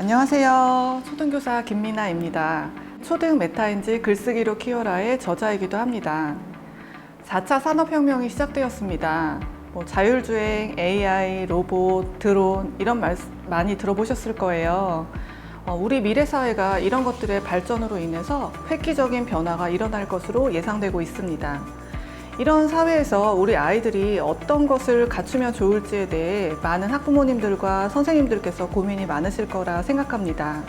안녕하세요. 초등교사 김미나입니다. 초등 메타인지 글쓰기로 키워라의 저자이기도 합니다. 4차 산업혁명이 시작되었습니다. 자율주행, AI, 로봇, 드론 이런 말 많이 들어보셨을 거예요. 우리 미래 사회가 이런 것들의 발전으로 인해서 획기적인 변화가 일어날 것으로 예상되고 있습니다. 이런 사회에서 우리 아이들이 어떤 것을 갖추면 좋을지에 대해 많은 학부모님들과 선생님들께서 고민이 많으실 거라 생각합니다.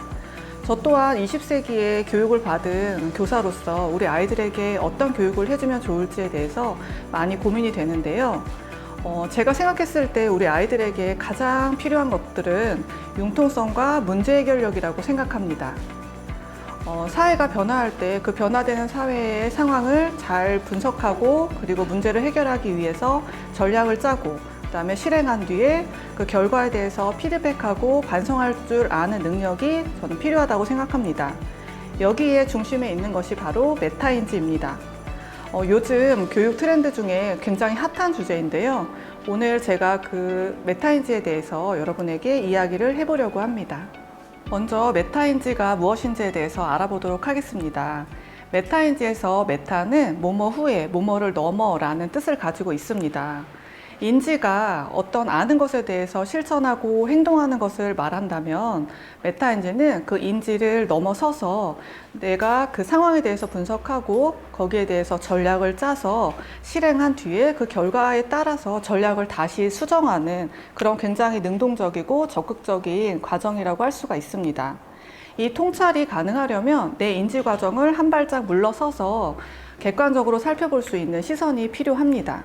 저 또한 20세기에 교육을 받은 교사로서 우리 아이들에게 어떤 교육을 해주면 좋을지에 대해서 많이 고민이 되는데요. 제가 생각했을 때 우리 아이들에게 가장 필요한 것들은 융통성과 문제 해결력이라고 생각합니다. 사회가 변화할 때 그 변화되는 사회의 상황을 잘 분석하고 그리고 문제를 해결하기 위해서 전략을 짜고 그다음에 실행한 뒤에 그 결과에 대해서 피드백하고 반성할 줄 아는 능력이 저는 필요하다고 생각합니다. 여기에 중심에 있는 것이 바로 메타인지입니다. 요즘 교육 트렌드 중에 굉장히 핫한 주제인데요. 오늘 제가 그 메타인지에 대해서 여러분에게 이야기를 해보려고 합니다. 먼저 메타인지가 무엇인지에 대해서 알아보도록 하겠습니다. 메타인지에서 메타는 뭐뭐 후에, 뭐뭐를 넘어라는 뜻을 가지고 있습니다. 인지가 어떤 아는 것에 대해서 실천하고 행동하는 것을 말한다면 메타인지는 그 인지를 넘어서서 내가 그 상황에 대해서 분석하고 거기에 대해서 전략을 짜서 실행한 뒤에 그 결과에 따라서 전략을 다시 수정하는 그런 굉장히 능동적이고 적극적인 과정이라고 할 수가 있습니다. 이 통찰이 가능하려면 내 인지 과정을 한 발짝 물러서서 객관적으로 살펴볼 수 있는 시선이 필요합니다.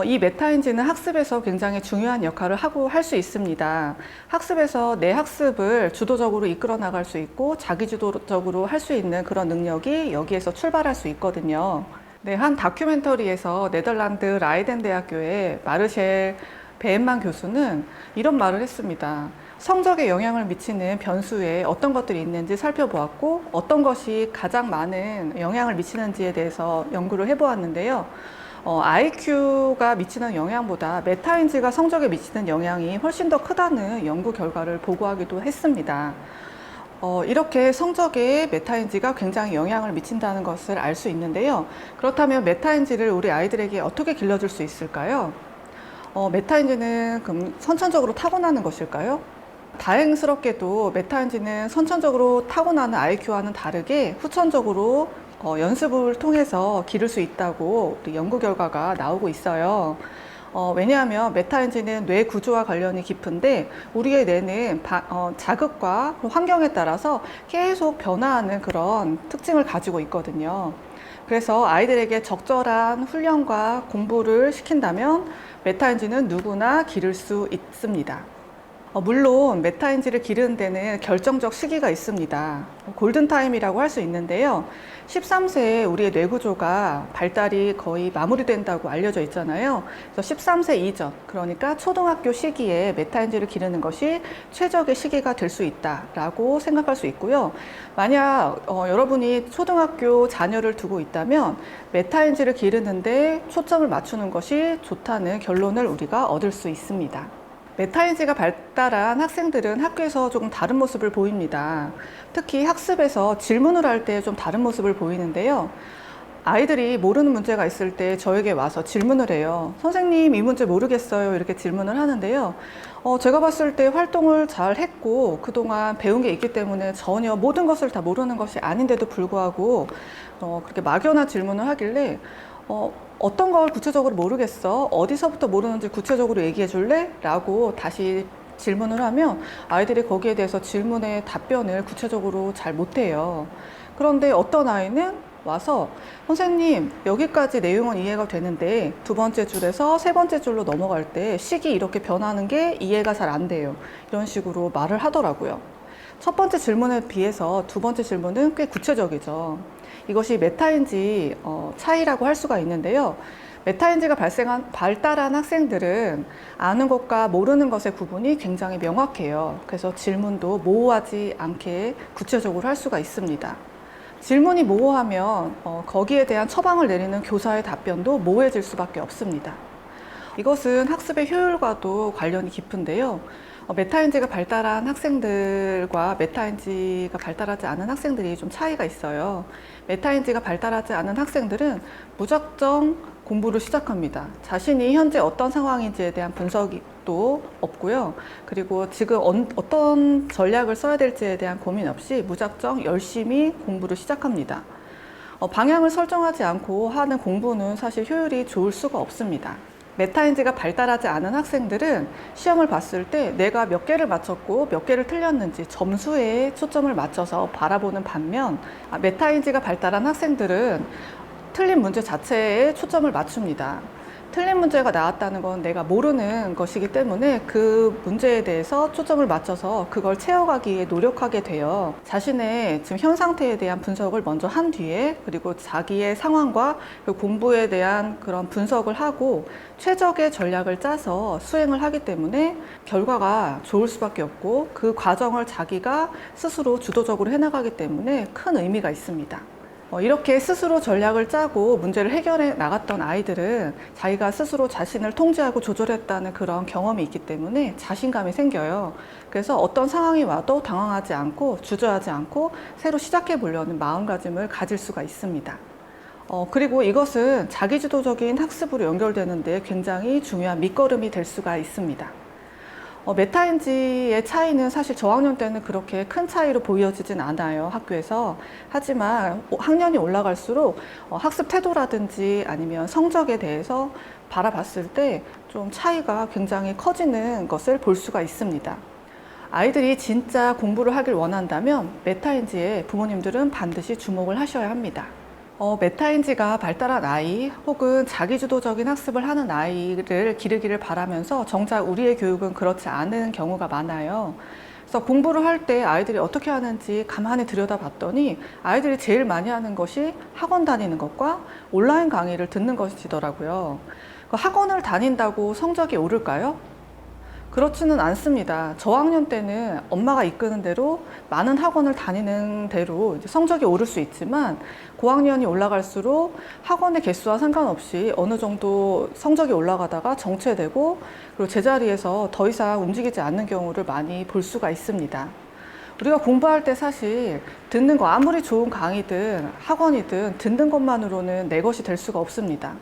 이 메타인지는 학습에서 굉장히 중요한 역할을 할 수 있습니다. 학습에서 내 학습을 주도적으로 이끌어 나갈 수 있고 자기주도적으로 할 수 있는 그런 능력이 여기에서 출발할 수 있거든요. 네, 한 다큐멘터리에서 네덜란드 라이덴 대학교의 마르셀 베엔만 교수는 이런 말을 했습니다. 성적에 영향을 미치는 변수에 어떤 것들이 있는지 살펴보았고 어떤 것이 가장 많은 영향을 미치는지에 대해서 연구를 해보았는데요. IQ가 미치는 영향보다 메타인지가 성적에 미치는 영향이 훨씬 더 크다는 연구 결과를 보고하기도 했습니다. 이렇게 성적에 메타인지가 굉장히 영향을 미친다는 것을 알 수 있는데요. 그렇다면 메타인지를 우리 아이들에게 어떻게 길러줄 수 있을까요? 메타인지는 그럼 선천적으로 타고나는 것일까요? 다행스럽게도 메타인지는 선천적으로 타고나는 IQ와는 다르게 후천적으로 연습을 통해서 기를 수 있다고 우리 연구 결과가 나오고 있어요. 왜냐하면 메타인지는 뇌 구조와 관련이 깊은데 우리의 뇌는 자극과 환경에 따라서 계속 변화하는 그런 특징을 가지고 있거든요. 그래서 아이들에게 적절한 훈련과 공부를 시킨다면 메타인지는 누구나 기를 수 있습니다. 물론 메타인지를 기르는 데는 결정적 시기가 있습니다. 골든타임이라고 할 수 있는데요. 13세에 우리의 뇌구조가 발달이 거의 마무리된다고 알려져 있잖아요. 그래서 13세 이전, 그러니까 초등학교 시기에 메타인지를 기르는 것이 최적의 시기가 될 수 있다라고 생각할 수 있고요. 만약 여러분이 초등학교 자녀를 두고 있다면 메타인지를 기르는데 초점을 맞추는 것이 좋다는 결론을 우리가 얻을 수 있습니다. 메타인지가 발달한 학생들은 학교에서 조금 다른 모습을 보입니다. 특히 학습에서 질문을 할 때 좀 다른 모습을 보이는데요. 아이들이 모르는 문제가 있을 때 저에게 와서 질문을 해요. 선생님, 이 문제 모르겠어요. 이렇게 질문을 하는데요. 제가 봤을 때 활동을 잘 했고 그동안 배운 게 있기 때문에 전혀 모든 것을 다 모르는 것이 아닌데도 불구하고 그렇게 막연한 질문을 하길래 어떤 걸 구체적으로 모르겠어? 어디서부터 모르는지 구체적으로 얘기해 줄래? 라고 다시 질문을 하면 아이들이 거기에 대해서 질문의 답변을 구체적으로 잘 못해요. 그런데 어떤 아이는 와서 선생님, 여기까지 내용은 이해가 되는데 두 번째 줄에서 세 번째 줄로 넘어갈 때 식이 이렇게 변하는 게 이해가 잘 안 돼요. 이런 식으로 말을 하더라고요. 첫 번째 질문에 비해서 두 번째 질문은 꽤 구체적이죠. 이것이 메타인지 차이라고 할 수가 있는데요. 메타인지가 발달한 학생들은 아는 것과 모르는 것의 구분이 굉장히 명확해요. 그래서 질문도 모호하지 않게 구체적으로 할 수가 있습니다. 질문이 모호하면 거기에 대한 처방을 내리는 교사의 답변도 모호해질 수밖에 없습니다. 이것은 학습의 효율과도 관련이 깊은데요. 메타인지가 발달한 학생들과 메타인지가 발달하지 않은 학생들이 좀 차이가 있어요. 메타인지가 발달하지 않은 학생들은 무작정 공부를 시작합니다. 자신이 현재 어떤 상황인지에 대한 분석도 없고요. 그리고 지금 어떤 전략을 써야 될지에 대한 고민 없이 무작정 열심히 공부를 시작합니다. 방향을 설정하지 않고 하는 공부는 사실 효율이 좋을 수가 없습니다. 메타인지가 발달하지 않은 학생들은 시험을 봤을 때 내가 몇 개를 맞췄고 몇 개를 틀렸는지 점수에 초점을 맞춰서 바라보는 반면, 메타인지가 발달한 학생들은 틀린 문제 자체에 초점을 맞춥니다. 틀린 문제가 나왔다는 건 내가 모르는 것이기 때문에 그 문제에 대해서 초점을 맞춰서 그걸 채워가기에 노력하게 돼요. 자신의 지금 현 상태에 대한 분석을 먼저 한 뒤에, 그리고 자기의 상황과 그 공부에 대한 그런 분석을 하고 최적의 전략을 짜서 수행을 하기 때문에 결과가 좋을 수밖에 없고, 그 과정을 자기가 스스로 주도적으로 해나가기 때문에 큰 의미가 있습니다. 이렇게 스스로 전략을 짜고 문제를 해결해 나갔던 아이들은 자기가 스스로 자신을 통제하고 조절했다는 그런 경험이 있기 때문에 자신감이 생겨요. 그래서 어떤 상황이 와도 당황하지 않고 주저하지 않고 새로 시작해 보려는 마음가짐을 가질 수가 있습니다. 그리고 이것은 자기주도적인 학습으로 연결되는데 굉장히 중요한 밑거름이 될 수가 있습니다. 메타인지의 차이는 사실 저학년 때는 그렇게 큰 차이로 보여지진 않아요, 학교에서. 하지만 학년이 올라갈수록 학습 태도라든지 아니면 성적에 대해서 바라봤을 때 좀 차이가 굉장히 커지는 것을 볼 수가 있습니다. 아이들이 진짜 공부를 하길 원한다면 메타인지에 부모님들은 반드시 주목을 하셔야 합니다. 메타인지가 발달한 아이 혹은 자기주도적인 학습을 하는 아이를 기르기를 바라면서 정작 우리의 교육은 그렇지 않은 경우가 많아요. 그래서 공부를 할 때 아이들이 어떻게 하는지 가만히 들여다봤더니 아이들이 제일 많이 하는 것이 학원 다니는 것과 온라인 강의를 듣는 것이더라고요. 학원을 다닌다고 성적이 오를까요? 그렇지는 않습니다. 저학년 때는 엄마가 이끄는 대로 많은 학원을 다니는 대로 이제 성적이 오를 수 있지만, 고학년이 올라갈수록 학원의 개수와 상관없이 어느 정도 성적이 올라가다가 정체되고, 그리고 제자리에서 더 이상 움직이지 않는 경우를 많이 볼 수가 있습니다. 우리가 공부할 때 사실 듣는 거, 아무리 좋은 강의든 학원이든 듣는 것만으로는 내 것이 될 수가 없습니다.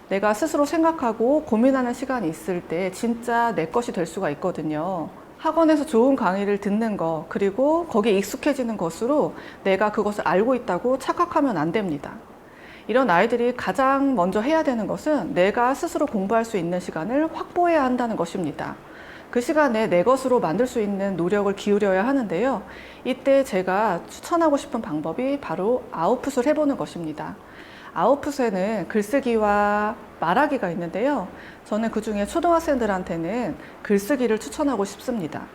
내가 스스로 생각하고 고민하는 시간이 있을 때 진짜 내 것이 될 수가 있거든요. 학원에서 좋은 강의를 듣는 거, 그리고 거기에 익숙해지는 것으로 내가 그것을 알고 있다고 착각하면 안 됩니다. 이런 아이들이 가장 먼저 해야 되는 것은 내가 스스로 공부할 수 있는 시간을 확보해야 한다는 것입니다. 그 시간에 내 것으로 만들 수 있는 노력을 기울여야 하는데요. 이때 제가 추천하고 싶은 방법이 바로 아웃풋을 해보는 것입니다. 아웃풋에는 글쓰기와 말하기가 있는데요. 저는 그중에 초등학생들한테는 글쓰기를 추천하고 싶습니다.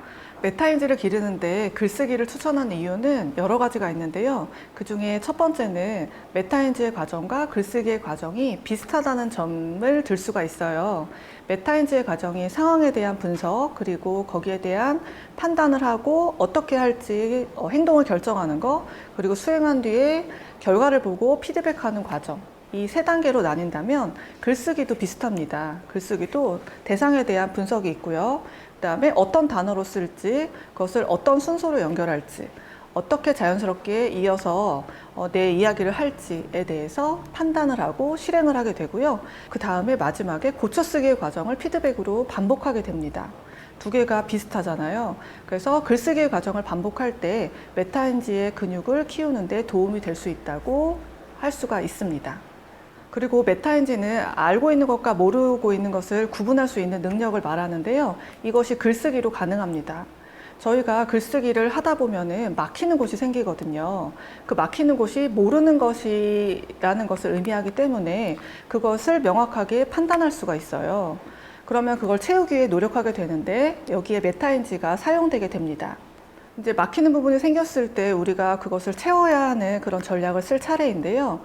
메타인지를 기르는데 글쓰기를 추천하는 이유는 여러 가지가 있는데요. 그중에 첫 번째는 메타인지의 과정과 글쓰기의 과정이 비슷하다는 점을 들 수가 있어요. 메타인지의 과정이 상황에 대한 분석, 그리고 거기에 대한 판단을 하고 어떻게 할지 행동을 결정하는 거, 그리고 수행한 뒤에 결과를 보고 피드백하는 과정, 이 세 단계로 나뉜다면 글쓰기도 비슷합니다. 글쓰기도 대상에 대한 분석이 있고요. 그 다음에 어떤 단어로 쓸지, 그것을 어떤 순서로 연결할지, 어떻게 자연스럽게 이어서 내 이야기를 할지에 대해서 판단을 하고 실행을 하게 되고요. 그 다음에 마지막에 고쳐쓰기의 과정을 피드백으로 반복하게 됩니다. 두 개가 비슷하잖아요. 그래서 글쓰기의 과정을 반복할 때 메타인지의 근육을 키우는 데 도움이 될 수 있다고 할 수가 있습니다. 그리고 메타인지는 알고 있는 것과 모르고 있는 것을 구분할 수 있는 능력을 말하는데요. 이것이 글쓰기로 가능합니다. 저희가 글쓰기를 하다 보면은 막히는 곳이 생기거든요. 그 막히는 곳이 모르는 것이라는 것을 의미하기 때문에 그것을 명확하게 판단할 수가 있어요. 그러면 그걸 채우기 위해 노력하게 되는데 여기에 메타인지가 사용되게 됩니다. 이제 막히는 부분이 생겼을 때 우리가 그것을 채워야 하는 그런 전략을 쓸 차례인데요.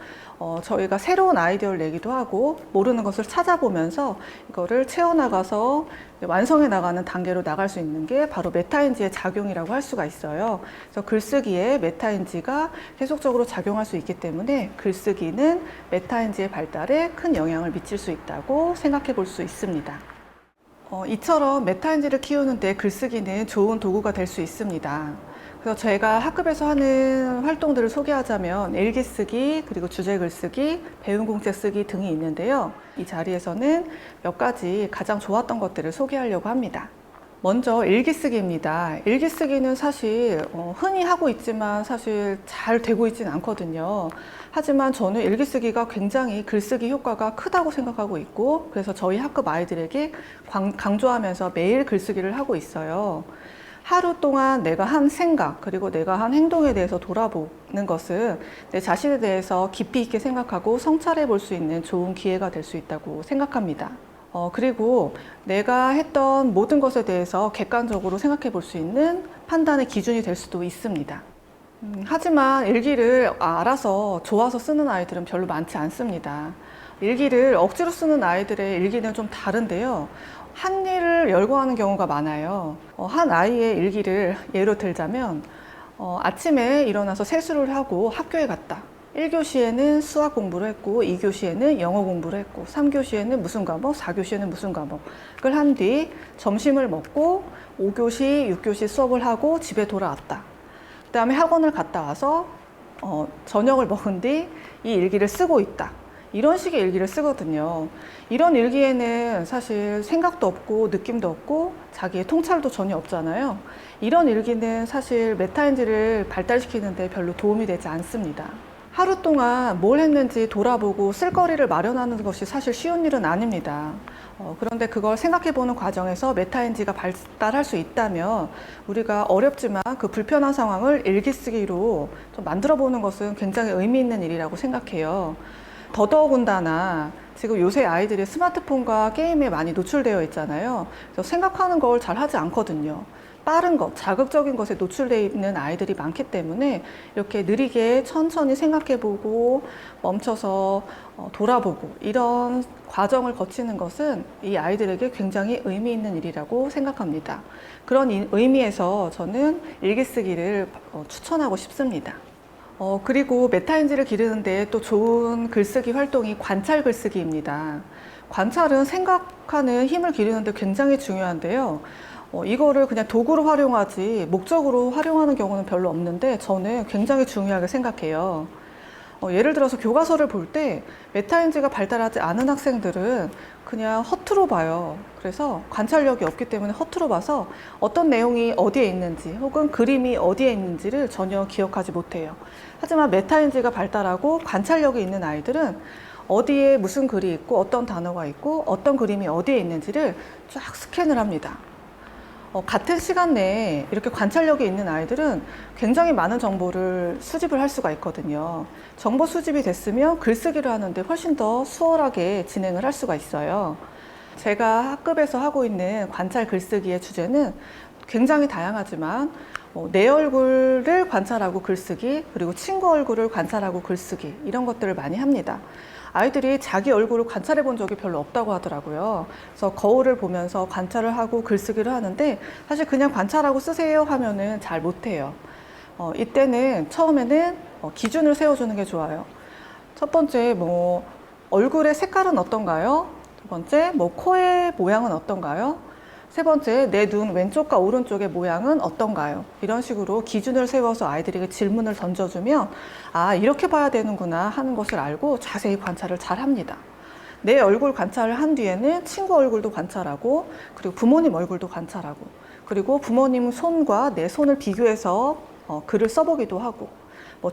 저희가 새로운 아이디어를 내기도 하고 모르는 것을 찾아보면서 이거를 채워나가서 완성해 나가는 단계로 나갈 수 있는 게 바로 메타인지의 작용이라고 할 수가 있어요. 그래서 글쓰기에 메타인지가 계속적으로 작용할 수 있기 때문에 글쓰기는 메타인지의 발달에 큰 영향을 미칠 수 있다고 생각해 볼 수 있습니다. 이처럼 메타인지를 키우는데 글쓰기는 좋은 도구가 될 수 있습니다. 그래서 제가 학급에서 하는 활동들을 소개하자면 일기쓰기, 그리고 주제 글쓰기, 배운 공책 쓰기 등이 있는데요. 이 자리에서는 몇 가지 가장 좋았던 것들을 소개하려고 합니다. 먼저 일기쓰기입니다. 일기쓰기는 사실 흔히 하고 있지만 사실 잘 되고 있진 않거든요. 하지만 저는 일기쓰기가 굉장히 글쓰기 효과가 크다고 생각하고 있고, 그래서 저희 학급 아이들에게 강조하면서 매일 글쓰기를 하고 있어요. 하루 동안 내가 한 생각, 그리고 내가 한 행동에 대해서 돌아보는 것은 내 자신에 대해서 깊이 있게 생각하고 성찰해 볼 수 있는 좋은 기회가 될 수 있다고 생각합니다. 그리고 내가 했던 모든 것에 대해서 객관적으로 생각해 볼 수 있는 판단의 기준이 될 수도 있습니다. 하지만 일기를 알아서 좋아서 쓰는 아이들은 별로 많지 않습니다. 일기를 억지로 쓰는 아이들의 일기는 좀 다른데요. 한 일을 열거하는 경우가 많아요. 한 아이의 일기를 예로 들자면 아침에 일어나서 세수를 하고 학교에 갔다. 1교시에는 수학 공부를 했고 2교시에는 영어 공부를 했고 3교시에는 무슨 과목, 4교시에는 무슨 과목을 한 뒤 점심을 먹고 5교시, 6교시 수업을 하고 집에 돌아왔다. 그 다음에 학원을 갔다 와서 저녁을 먹은 뒤 이 일기를 쓰고 있다. 이런 식의 일기를 쓰거든요. 이런 일기에는 사실 생각도 없고 느낌도 없고 자기의 통찰도 전혀 없잖아요. 이런 일기는 사실 메타인지를 발달시키는데 별로 도움이 되지 않습니다. 하루 동안 뭘 했는지 돌아보고 쓸거리를 마련하는 것이 사실 쉬운 일은 아닙니다. 그런데 그걸 생각해보는 과정에서 메타인지가 발달할 수 있다면 우리가 어렵지만 그 불편한 상황을 일기 쓰기로 좀 만들어보는 것은 굉장히 의미 있는 일이라고 생각해요. 더더군다나 지금 요새 아이들이 스마트폰과 게임에 많이 노출되어 있잖아요. 그래서 생각하는 걸 잘 하지 않거든요. 빠른 것, 자극적인 것에 노출되어 있는 아이들이 많기 때문에 이렇게 느리게 천천히 생각해보고 멈춰서 돌아보고 이런 과정을 거치는 것은 이 아이들에게 굉장히 의미 있는 일이라고 생각합니다. 그런 의미에서 저는 일기쓰기를 추천하고 싶습니다. 그리고 메타인지를 기르는데 또 좋은 글쓰기 활동이 관찰 글쓰기입니다. 관찰은 생각하는 힘을 기르는데 굉장히 중요한데요. 이거를 그냥 도구로 활용하지 목적으로 활용하는 경우는 별로 없는데 저는 굉장히 중요하게 생각해요. 예를 들어서 교과서를 볼 때 메타인지가 발달하지 않은 학생들은 그냥 허투루 봐요. 그래서 관찰력이 없기 때문에 허투루 봐서 어떤 내용이 어디에 있는지 혹은 그림이 어디에 있는지를 전혀 기억하지 못해요. 하지만 메타인지가 발달하고 관찰력이 있는 아이들은 어디에 무슨 글이 있고 어떤 단어가 있고 어떤 그림이 어디에 있는지를 쫙 스캔을 합니다. 같은 시간 내에 이렇게 관찰력이 있는 아이들은 굉장히 많은 정보를 수집을 할 수가 있거든요. 정보 수집이 됐으면 글쓰기를 하는데 훨씬 더 수월하게 진행을 할 수가 있어요. 제가 학급에서 하고 있는 관찰 글쓰기의 주제는 굉장히 다양하지만 내 얼굴을 관찰하고 글쓰기, 그리고 친구 얼굴을 관찰하고 글쓰기 이런 것들을 많이 합니다. 아이들이 자기 얼굴을 관찰해 본 적이 별로 없다고 하더라고요. 그래서 거울을 보면서 관찰을 하고 글쓰기를 하는데 사실 그냥 관찰하고 쓰세요 하면은 잘 못해요. 이때는 처음에는 기준을 세워주는 게 좋아요. 첫 번째, 얼굴의 색깔은 어떤가요? 두 번째, 코의 모양은 어떤가요? 세 번째, 내 눈 왼쪽과 오른쪽의 모양은 어떤가요? 이런 식으로 기준을 세워서 아이들에게 질문을 던져주면 이렇게 봐야 되는구나 하는 것을 알고 자세히 관찰을 잘 합니다. 내 얼굴 관찰을 한 뒤에는 친구 얼굴도 관찰하고 그리고 부모님 얼굴도 관찰하고 그리고 부모님 손과 내 손을 비교해서 글을 써보기도 하고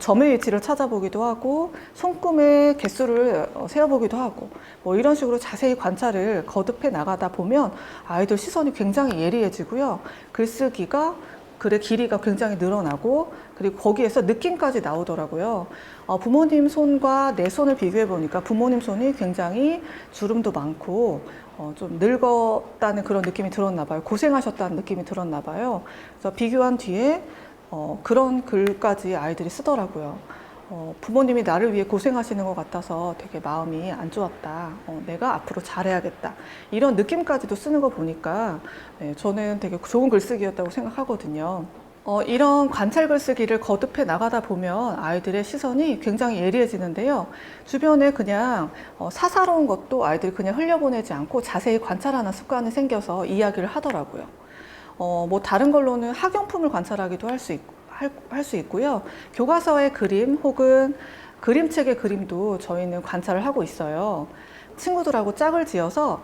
점의 위치를 찾아보기도 하고 손금의 개수를 세어보기도 하고 이런 식으로 자세히 관찰을 거듭해 나가다 보면 아이들 시선이 굉장히 예리해지고요. 글쓰기가 글의 길이가 굉장히 늘어나고 그리고 거기에서 느낌까지 나오더라고요. 부모님 손과 내 손을 비교해 보니까 부모님 손이 굉장히 주름도 많고 좀 늙었다는 그런 느낌이 들었나 봐요. 고생하셨다는 느낌이 들었나 봐요. 그래서 비교한 뒤에 그런 글까지 아이들이 쓰더라고요. 부모님이 나를 위해 고생하시는 것 같아서 되게 마음이 안 좋았다. 내가 앞으로 잘해야겠다. 이런 느낌까지도 쓰는 거 보니까 저는 되게 좋은 글쓰기였다고 생각하거든요. 이런 관찰 글쓰기를 거듭해 나가다 보면 아이들의 시선이 굉장히 예리해지는데요. 주변에 그냥 사사로운 것도 아이들이 그냥 흘려보내지 않고 자세히 관찰하는 습관이 생겨서 이야기를 하더라고요. 뭐 다른 걸로는 학용품을 관찰하기도 할 수 있고요. 교과서의 그림 혹은 그림책의 그림도 저희는 관찰을 하고 있어요. 친구들하고 짝을 지어서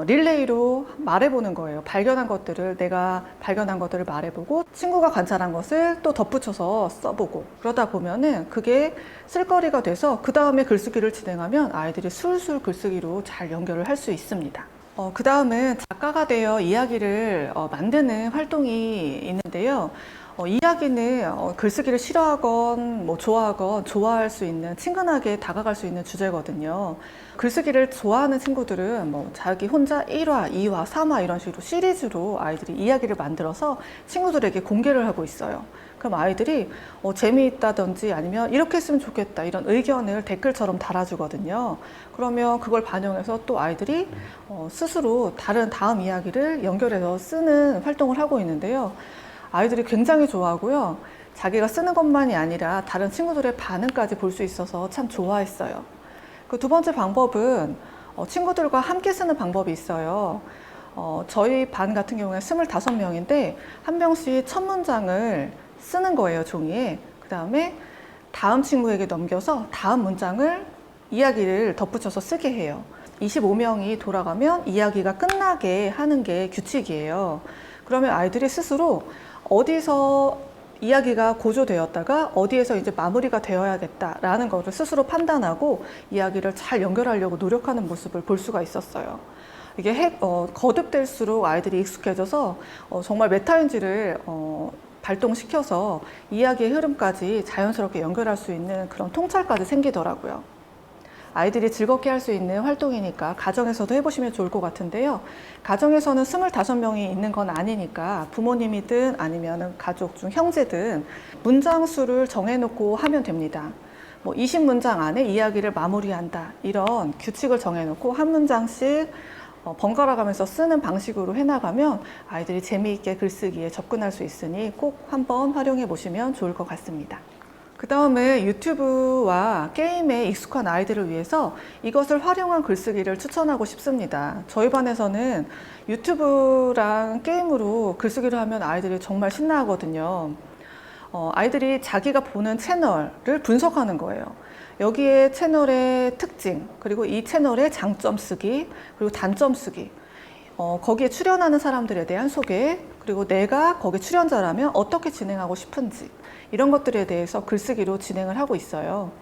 릴레이로 말해보는 거예요. 내가 발견한 것들을 말해보고 친구가 관찰한 것을 또 덧붙여서 써보고 그러다 보면은 그게 쓸거리가 돼서 그 다음에 글쓰기를 진행하면 아이들이 술술 글쓰기로 잘 연결을 할 수 있습니다. 그 다음은 작가가 되어 이야기를 만드는 활동이 있는데요. 이야기는 글쓰기를 싫어하건 뭐 좋아하건 좋아할 수 있는 친근하게 다가갈 수 있는 주제거든요. 글쓰기를 좋아하는 친구들은 뭐 자기 혼자 1화, 2화, 3화 이런 식으로 시리즈로 아이들이 이야기를 만들어서 친구들에게 공개를 하고 있어요. 그럼 아이들이 재미있다든지 아니면 이렇게 했으면 좋겠다 이런 의견을 댓글처럼 달아주거든요. 그러면 그걸 반영해서 또 아이들이 스스로 다음 이야기를 연결해서 쓰는 활동을 하고 있는데요. 아이들이 굉장히 좋아하고요. 자기가 쓰는 것만이 아니라 다른 친구들의 반응까지 볼 수 있어서 참 좋아했어요. 그 두 번째 방법은 친구들과 함께 쓰는 방법이 있어요. 저희 반 같은 경우에 25명인데 한 명씩 첫 문장을 쓰는 거예요, 종이에. 그 다음에 다음 친구에게 넘겨서 다음 문장을 이야기를 덧붙여서 쓰게 해요. 25명이 돌아가면 이야기가 끝나게 하는 게 규칙이에요. 그러면 아이들이 스스로 어디서 이야기가 고조되었다가 어디에서 이제 마무리가 되어야겠다라는 것을 스스로 판단하고 이야기를 잘 연결하려고 노력하는 모습을 볼 수가 있었어요. 이게 거듭될수록 아이들이 익숙해져서 정말 메타인지를 발동시켜서 이야기의 흐름까지 자연스럽게 연결할 수 있는 그런 통찰까지 생기더라고요. 아이들이 즐겁게 할 수 있는 활동이니까 가정에서도 해보시면 좋을 것 같은데요. 가정에서는 25명이 있는 건 아니니까 부모님이든 아니면 가족 중 형제든 문장 수를 정해놓고 하면 됩니다. 뭐 20문장 안에 이야기를 마무리한다 이런 규칙을 정해놓고 한 문장씩 번갈아 가면서 쓰는 방식으로 해나가면 아이들이 재미있게 글쓰기에 접근할 수 있으니 꼭 한번 활용해 보시면 좋을 것 같습니다. 그 다음에 유튜브와 게임에 익숙한 아이들을 위해서 이것을 활용한 글쓰기를 추천하고 싶습니다. 저희 반에서는 유튜브랑 게임으로 글쓰기를 하면 아이들이 정말 신나하거든요. 아이들이 자기가 보는 채널을 분석하는 거예요. 여기에 채널의 특징, 그리고 이 채널의 장점 쓰기, 그리고 단점 쓰기, 거기에 출연하는 사람들에 대한 소개, 그리고 내가 거기 출연자라면 어떻게 진행하고 싶은지 이런 것들에 대해서 글쓰기로 진행을 하고 있어요.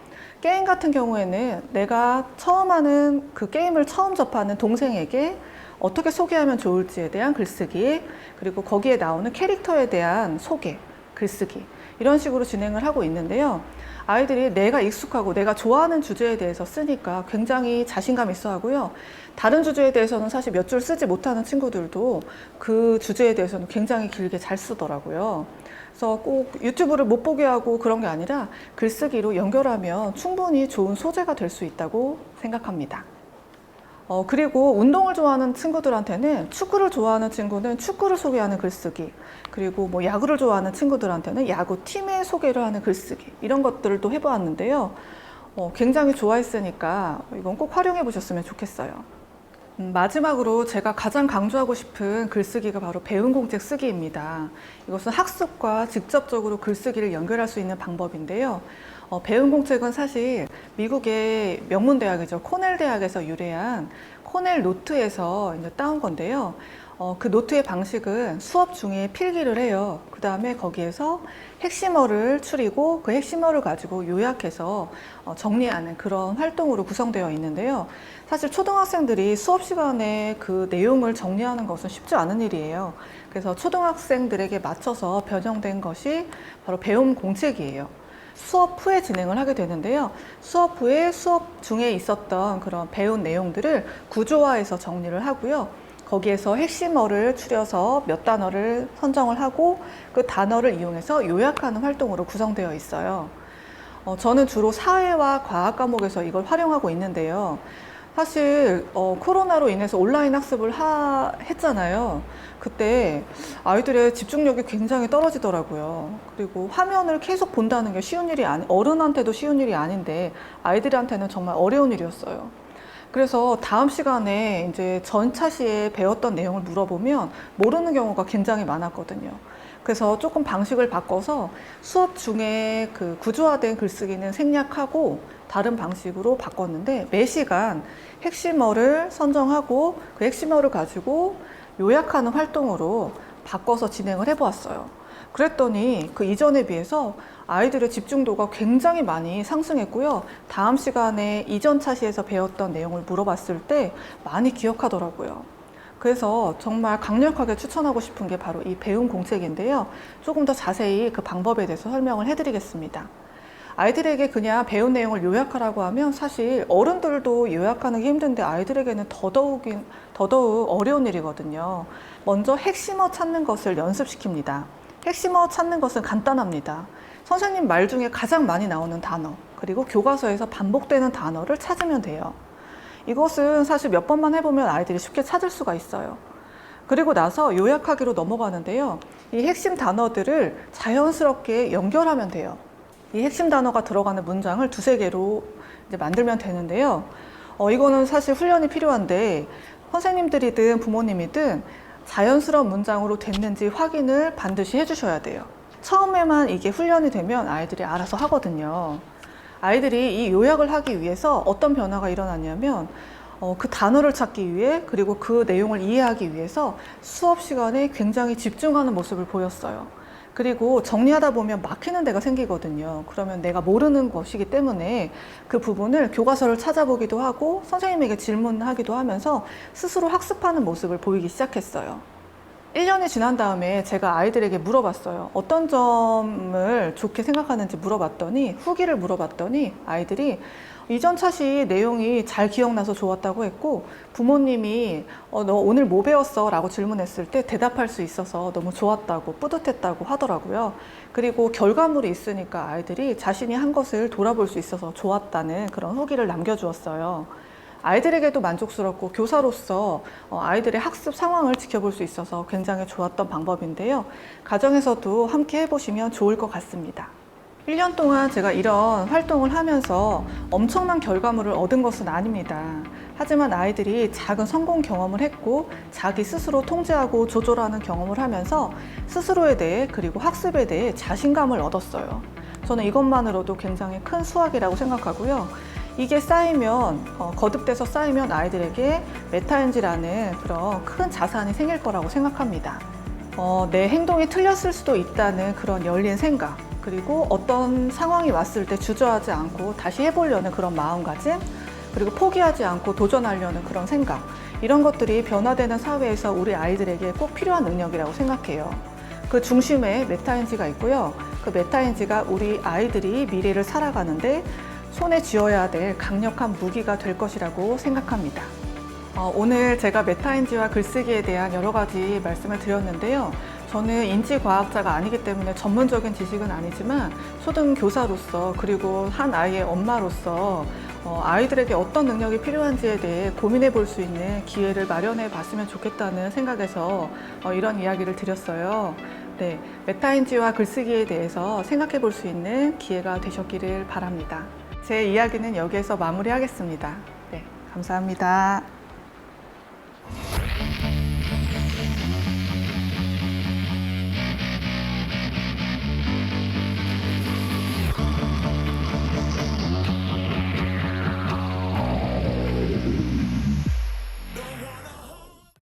게임 같은 경우에는 내가 처음 하는 그 게임을 처음 접하는 동생에게 어떻게 소개하면 좋을지에 대한 글쓰기, 그리고 거기에 나오는 캐릭터에 대한 소개, 글쓰기 이런 식으로 진행을 하고 있는데요. 아이들이 내가 익숙하고 내가 좋아하는 주제에 대해서 쓰니까 굉장히 자신감 있어 하고요. 다른 주제에 대해서는 사실 몇 줄 쓰지 못하는 친구들도 그 주제에 대해서는 굉장히 길게 잘 쓰더라고요. 그래서 꼭 유튜브를 못 보게 하고 그런 게 아니라 글쓰기로 연결하면 충분히 좋은 소재가 될 수 있다고 생각합니다. 그리고 운동을 좋아하는 친구들한테는 축구를 좋아하는 친구는 축구를 소개하는 글쓰기, 그리고 뭐 야구를 좋아하는 친구들한테는 야구 팀의 소개를 하는 글쓰기 이런 것들을 또 해보았는데요. 굉장히 좋아했으니까 이건 꼭 활용해 보셨으면 좋겠어요. 마지막으로 제가 가장 강조하고 싶은 글쓰기가 바로 배운 공책 쓰기입니다. 이것은 학습과 직접적으로 글쓰기를 연결할 수 있는 방법인데요. 배운 공책은 사실 미국의 명문 대학이죠. 코넬 대학에서 유래한 코넬 노트에서 이제 따온 건데요. 그 노트의 방식은 수업 중에 필기를 해요. 그 다음에 거기에서 핵심어를 추리고 그 핵심어를 가지고 요약해서 정리하는 그런 활동으로 구성되어 있는데요. 사실 초등학생들이 수업 시간에 그 내용을 정리하는 것은 쉽지 않은 일이에요. 그래서 초등학생들에게 맞춰서 변형된 것이 바로 배움 공책이에요. 수업 후에 진행을 하게 되는데요. 수업 후에 수업 중에 있었던 그런 배운 내용들을 구조화해서 정리를 하고요. 거기에서 핵심어를 추려서 몇 단어를 선정을 하고 그 단어를 이용해서 요약하는 활동으로 구성되어 있어요. 저는 주로 사회와 과학 과목에서 이걸 활용하고 있는데요. 사실 코로나로 인해서 온라인 학습을 했잖아요. 그때 아이들의 집중력이 굉장히 떨어지더라고요. 그리고 화면을 계속 본다는 게 쉬운 일이 어른한테도 쉬운 일이 아닌데 아이들한테는 정말 어려운 일이었어요. 그래서 다음 시간에 이제 전차시에 배웠던 내용을 물어보면 모르는 경우가 굉장히 많았거든요. 그래서 조금 방식을 바꿔서 수업 중에 그 구조화된 글쓰기는 생략하고 다른 방식으로 바꿨는데 매 시간 핵심어를 선정하고 그 핵심어를 가지고 요약하는 활동으로 바꿔서 진행을 해보았어요. 그랬더니 그 이전에 비해서 아이들의 집중도가 굉장히 많이 상승했고요. 다음 시간에 이전 차시에서 배웠던 내용을 물어봤을 때 많이 기억하더라고요. 그래서 정말 강력하게 추천하고 싶은 게 바로 이 배움 공책인데요. 조금 더 자세히 그 방법에 대해서 설명을 해드리겠습니다. 아이들에게 그냥 배운 내용을 요약하라고 하면 사실 어른들도 요약하는 게 힘든데 아이들에게는 더더욱 어려운 일이거든요. 먼저 핵심어 찾는 것을 연습시킵니다. 핵심어 찾는 것은 간단합니다. 선생님 말 중에 가장 많이 나오는 단어, 그리고 교과서에서 반복되는 단어를 찾으면 돼요. 이것은 사실 몇 번만 해보면 아이들이 쉽게 찾을 수가 있어요. 그리고 나서 요약하기로 넘어가는데요. 이 핵심 단어들을 자연스럽게 연결하면 돼요. 이 핵심 단어가 들어가는 문장을 두세 개로 이제 만들면 되는데요. 이거는 사실 훈련이 필요한데 선생님들이든 부모님이든 자연스러운 문장으로 됐는지 확인을 반드시 해주셔야 돼요. 처음에만 이게 훈련이 되면 아이들이 알아서 하거든요. 아이들이 이 요약을 하기 위해서 어떤 변화가 일어났냐면 그 단어를 찾기 위해 그리고 그 내용을 이해하기 위해서 수업 시간에 굉장히 집중하는 모습을 보였어요. 그리고 정리하다 보면 막히는 데가 생기거든요. 그러면 내가 모르는 것이기 때문에 그 부분을 교과서를 찾아보기도 하고 선생님에게 질문하기도 하면서 스스로 학습하는 모습을 보이기 시작했어요. 1년이 지난 다음에 제가 아이들에게 물어봤어요. 어떤 점을 좋게 생각하는지 물어봤더니 후기를 물어봤더니 아이들이 이전 차시 내용이 잘 기억나서 좋았다고 했고 부모님이 너 오늘 뭐 배웠어? 라고 질문했을 때 대답할 수 있어서 너무 좋았다고 뿌듯했다고 하더라고요. 그리고 결과물이 있으니까 아이들이 자신이 한 것을 돌아볼 수 있어서 좋았다는 그런 후기를 남겨주었어요. 아이들에게도 만족스럽고 교사로서 아이들의 학습 상황을 지켜볼 수 있어서 굉장히 좋았던 방법인데요. 가정에서도 함께 해보시면 좋을 것 같습니다. 1년 동안 제가 이런 활동을 하면서 엄청난 결과물을 얻은 것은 아닙니다. 하지만 아이들이 작은 성공 경험을 했고 자기 스스로 통제하고 조절하는 경험을 하면서 스스로에 대해 그리고 학습에 대해 자신감을 얻었어요. 저는 이것만으로도 굉장히 큰 수확이라고 생각하고요. 이게 쌓이면 거듭돼서 쌓이면 아이들에게 메타인지라는 그런 큰 자산이 생길 거라고 생각합니다. 내 행동이 틀렸을 수도 있다는 그런 열린 생각, 그리고 어떤 상황이 왔을 때 주저하지 않고 다시 해보려는 그런 마음가짐, 그리고 포기하지 않고 도전하려는 그런 생각, 이런 것들이 변화되는 사회에서 우리 아이들에게 꼭 필요한 능력이라고 생각해요. 그 중심에 메타인지가 있고요. 그 메타인지가 우리 아이들이 미래를 살아가는데 손에 쥐어야 될 강력한 무기가 될 것이라고 생각합니다. 오늘 제가 메타인지와 글쓰기에 대한 여러 가지 말씀을 드렸는데요. 저는 인지과학자가 아니기 때문에 전문적인 지식은 아니지만 초등교사로서 그리고 한 아이의 엄마로서 아이들에게 어떤 능력이 필요한지에 대해 고민해 볼 수 있는 기회를 마련해 봤으면 좋겠다는 생각에서 이런 이야기를 드렸어요. 네, 메타인지와 글쓰기에 대해서 생각해 볼 수 있는 기회가 되셨기를 바랍니다. 제 이야기는 여기에서 마무리하겠습니다. 네, 감사합니다.